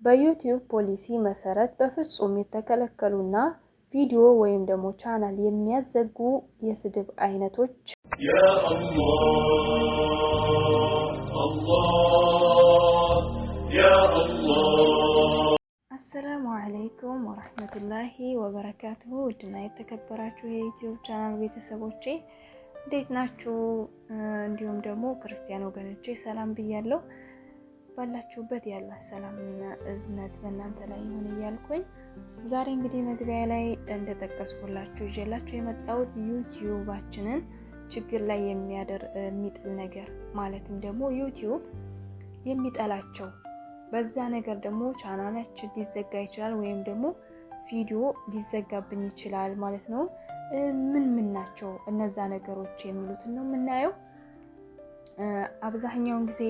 በዩቲዩብ ፖሊሲ መሰረት በፍጹም የተከለከሉና ቪዲዮ ወይም ደግሞ ቻናል የሚያዘጉ የስድብ አይነቶች ያ አላህ ያ አላህ። አሰላሙ አለይኩም ወራህመቱላሂ ወበረካቱሁ። ውድና የተከበራችሁ የዩቲዩብ ቻናል ቤተሰቦቼ እንዴት ናችሁ? እንዲሁም ደግሞ ክርስቲያን ወገኖቼ ሰላም ብያለሁ። ባላችሁበት ያለ ሰላምና እዝነት በእናንተ ላይ ይሁን እያልኩኝ ዛሬ እንግዲህ መግቢያ ላይ እንደጠቀስኩላችሁ ይዤላችሁ የመጣሁት ዩቲዩባችንን ችግር ላይ የሚጥል ነገር ማለትም ደግሞ ዩቲዩብ የሚጠላቸው በዛ ነገር ደግሞ ቻናላችን ሊዘጋ ይችላል ወይም ደግሞ ቪዲዮ ሊዘጋብን ይችላል ማለት ነው። ምን ናቸው እነዛ ነገሮች የሚሉትን ነው የምናየው። አብዛኛውን ጊዜ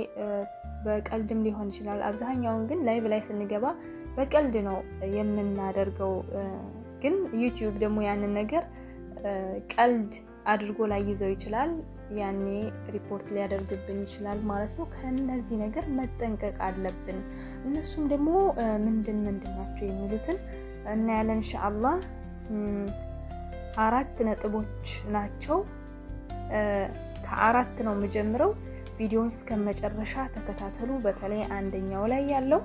በቀልድም ሊሆን ይችላል። አብዛኛውን ግን ላይቭ ላይ ስንገባ በቀልድ ነው የምናደርገው። ግን ዩቲዩብ ደግሞ ያንን ነገር ቀልድ አድርጎ ላይ ይዘው ይችላል። ያኔ ሪፖርት ሊያደርግብን ይችላል ማለት ነው። ከነዚህ ነገር መጠንቀቅ አለብን። እነሱም ደግሞ ምንድን ናቸው የሚሉትን እናያለን ኢንሻአላህ። 4 ነጥቦች ናቸው። ከ4 ነው የምጀምረው። ቪዲዮውን እስከ መጨረሻ ተከታተሉ። በተለይ አንደኛው ላይ ያለው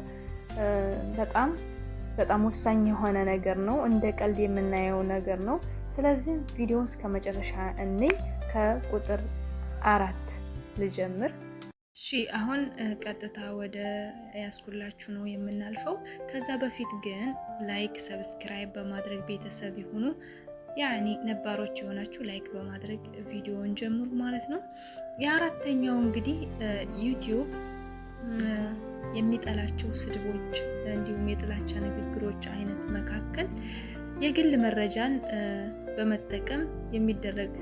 በጣም ወሳኝ የሆነ ነገር ነው። እንደ ቀልድ የምናየው ነገር ነው። ስለዚህ ቪዲዮውን እስከ መጨረሻ እንይ። ከቁጥር 4 ልጀምር። እሺ አሁን ቀጥታ ወደ ያስኩላችሁ ነው የምናልፈው። ከዛ በፊት ግን ላይክ፣ ሰብስክራይብ በማድረግ ቤተሰብ ይሁኑ። ያኒ ነባሮች የሆናችሁ ላይክ በማድረግ ቪዲዮውን ጀምሩ ማለት ነው። የአራተኛው እንግዲህ ዩቲዩብ የሚጠላቸው ስድቦች እንዲሁም የጥላቻ ንግግሮች አይነት መካከል የግል መረጃን በመጠቀም የሚደረግ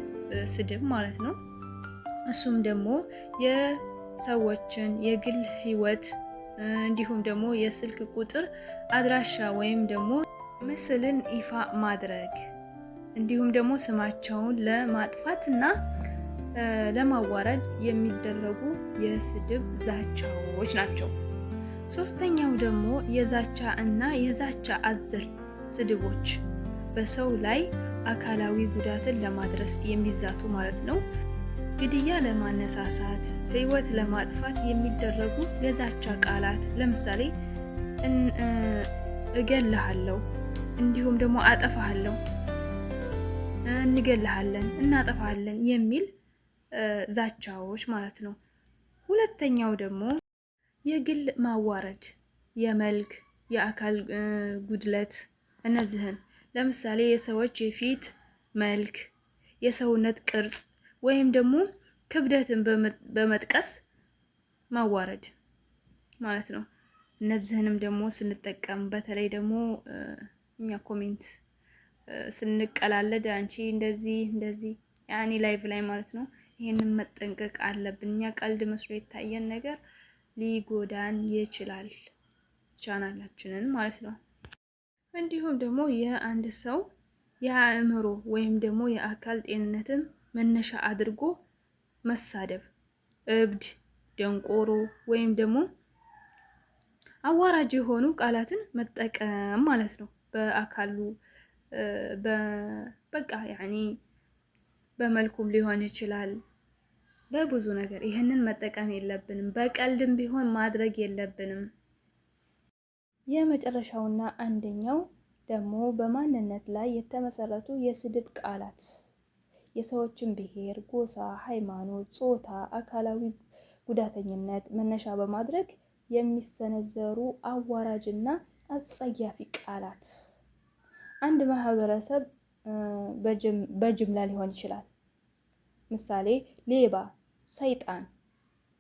ስድብ ማለት ነው። እሱም ደግሞ የሰዎችን የግል ሕይወት እንዲሁም ደግሞ የስልክ ቁጥር፣ አድራሻ ወይም ደግሞ ምስልን ይፋ ማድረግ እንዲሁም ደግሞ ስማቸውን ለማጥፋት እና ለማዋረድ የሚደረጉ የስድብ ዛቻዎች ናቸው። ሶስተኛው ደግሞ የዛቻ እና የዛቻ አዘል ስድቦች በሰው ላይ አካላዊ ጉዳትን ለማድረስ የሚዛቱ ማለት ነው። ግድያ ለማነሳሳት፣ ሕይወት ለማጥፋት የሚደረጉ የዛቻ ቃላት ለምሳሌ እገልሃለሁ፣ እንዲሁም ደግሞ አጠፋሃለሁ፣ እንገልሃለን፣ እናጠፋለን የሚል ዛቻዎች ማለት ነው። ሁለተኛው ደግሞ የግል ማዋረድ፣ የመልክ የአካል ጉድለት እነዚህን ለምሳሌ የሰዎች የፊት መልክ፣ የሰውነት ቅርጽ ወይም ደግሞ ክብደትን በመጥቀስ ማዋረድ ማለት ነው። እነዚህንም ደግሞ ስንጠቀም በተለይ ደግሞ እኛ ኮሜንት ስንቀላለድ አንቺ እንደዚህ ያኔ ላይቭ ላይ ማለት ነው። ይሄንን መጠንቀቅ አለብን። እኛ ቀልድ መስሎ የታየን ነገር ሊጎዳን ይችላል ቻናላችንን ማለት ነው። እንዲሁም ደግሞ የአንድ ሰው የአእምሮ ወይም ደግሞ የአካል ጤንነትን መነሻ አድርጎ መሳደብ፣ እብድ፣ ደንቆሮ ወይም ደግሞ አዋራጅ የሆኑ ቃላትን መጠቀም ማለት ነው። በአካሉ በቃ ያኔ በመልኩም ሊሆን ይችላል። በብዙ ነገር ይህንን መጠቀም የለብንም። በቀልድም ቢሆን ማድረግ የለብንም። የመጨረሻውና አንደኛው ደግሞ በማንነት ላይ የተመሰረቱ የስድብ ቃላት የሰዎችን ብሔር፣ ጎሳ፣ ሃይማኖት፣ ጾታ፣ አካላዊ ጉዳተኝነት መነሻ በማድረግ የሚሰነዘሩ አዋራጅና አጸያፊ ቃላት አንድ ማህበረሰብ በጅምላ ሊሆን ይችላል። ምሳሌ ሌባ፣ ሰይጣን፣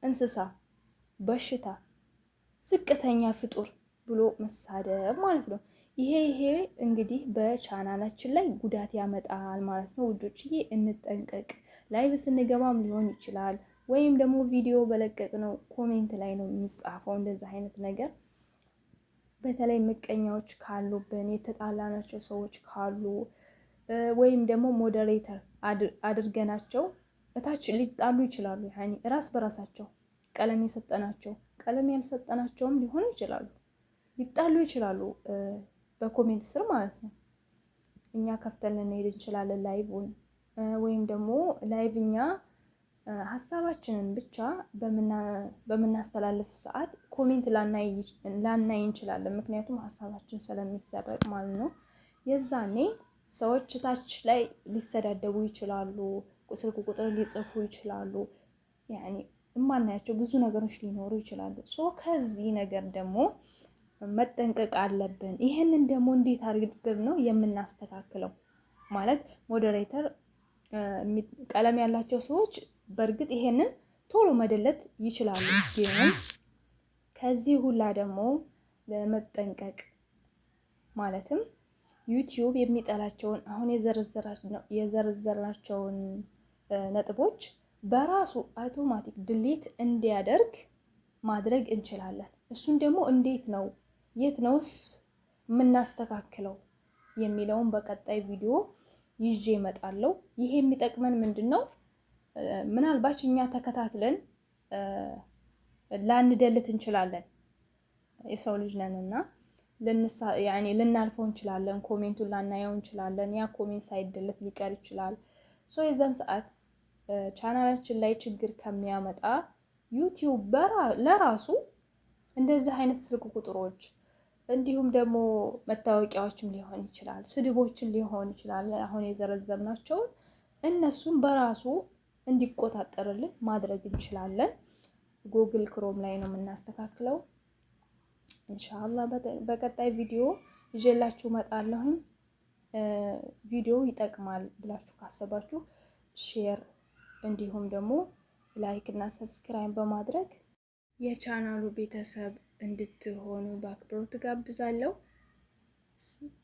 እንስሳ፣ በሽታ፣ ዝቅተኛ ፍጡር ብሎ መሳደብ ማለት ነው። ይሄ እንግዲህ በቻናላችን ላይ ጉዳት ያመጣል ማለት ነው። ውዶችዬ እንጠንቀቅ። ላይቭ ስንገባም ሊሆን ይችላል ወይም ደግሞ ቪዲዮ በለቀቅ ነው ኮሜንት ላይ ነው የሚጻፈው እንደዚህ አይነት ነገር። በተለይ ምቀኛዎች ካሉብን፣ የተጣላናቸው ሰዎች ካሉ ወይም ደግሞ ሞዴሬተር አድርገናቸው እታች ሊጣሉ ይችላሉ። ያኒ ራስ በራሳቸው ቀለም የሰጠናቸው ቀለም ያልሰጠናቸውም ሊሆኑ ይችላሉ። ሊጣሉ ይችላሉ በኮሜንት ስር ማለት ነው። እኛ ከፍተን ልንሄድ እንችላለን ላይቭን፣ ወይም ደግሞ ላይቭ እኛ ሀሳባችንን ብቻ በምናስተላልፍ ሰዓት ኮሜንት ላናይ እንችላለን። ምክንያቱም ሀሳባችን ስለሚሰረቅ ማለት ነው። የዛኔ ሰዎች ታች ላይ ሊሰዳደቡ ይችላሉ፣ ስልክ ቁጥር ሊጽፉ ይችላሉ። ያኔ የማናያቸው ብዙ ነገሮች ሊኖሩ ይችላሉ። ከዚህ ነገር ደግሞ መጠንቀቅ አለብን። ይህንን ደግሞ እንዴት አድርገን ነው የምናስተካክለው? ማለት ሞዴሬተር ቀለም ያላቸው ሰዎች በእርግጥ ይሄንን ቶሎ መደለት ይችላሉ። ግን ከዚህ ሁላ ደግሞ ለመጠንቀቅ ማለትም ዩቲዩብ የሚጠላቸውን አሁን የዘረዘርናቸውን ነጥቦች በራሱ አውቶማቲክ ድሌት እንዲያደርግ ማድረግ እንችላለን። እሱን ደግሞ እንዴት ነው የት ነውስ የምናስተካክለው የሚለውን በቀጣይ ቪዲዮ ይዤ እመጣለሁ። ይሄ የሚጠቅመን ምንድን ነው? ምናልባት እኛ ተከታትለን ላንደልት እንችላለን። የሰው ልጅ ነንና ልናልፈው እንችላለን። ኮሜንቱን ላናየው እንችላለን። ያ ኮሜንት ሳይደለት ሊቀር ይችላል። የዛን ሰዓት ቻናላችን ላይ ችግር ከሚያመጣ ዩቲዩብ ለራሱ እንደዚህ አይነት ስልክ ቁጥሮች እንዲሁም ደግሞ መታወቂያዎችም ሊሆን ይችላል፣ ስድቦችን ሊሆን ይችላል፣ አሁን የዘረዘርናቸውን እነሱም በራሱ እንዲቆጣጠርልን ማድረግ እንችላለን። ጉግል ክሮም ላይ ነው የምናስተካክለው። ኢንሻአላህ በቀጣይ ቪዲዮ ይዤላችሁ እመጣለሁ። ቪዲዮ ይጠቅማል ብላችሁ ካሰባችሁ ሼር እንዲሁም ደግሞ ላይክ እና ሰብስክራይብ በማድረግ የቻናሉ ቤተሰብ እንድትሆኑ በአክብሮት ጋብዛለሁ።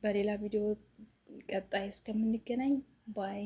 በሌላ ቪዲዮ ቀጣይ እስከምንገናኝ ባይ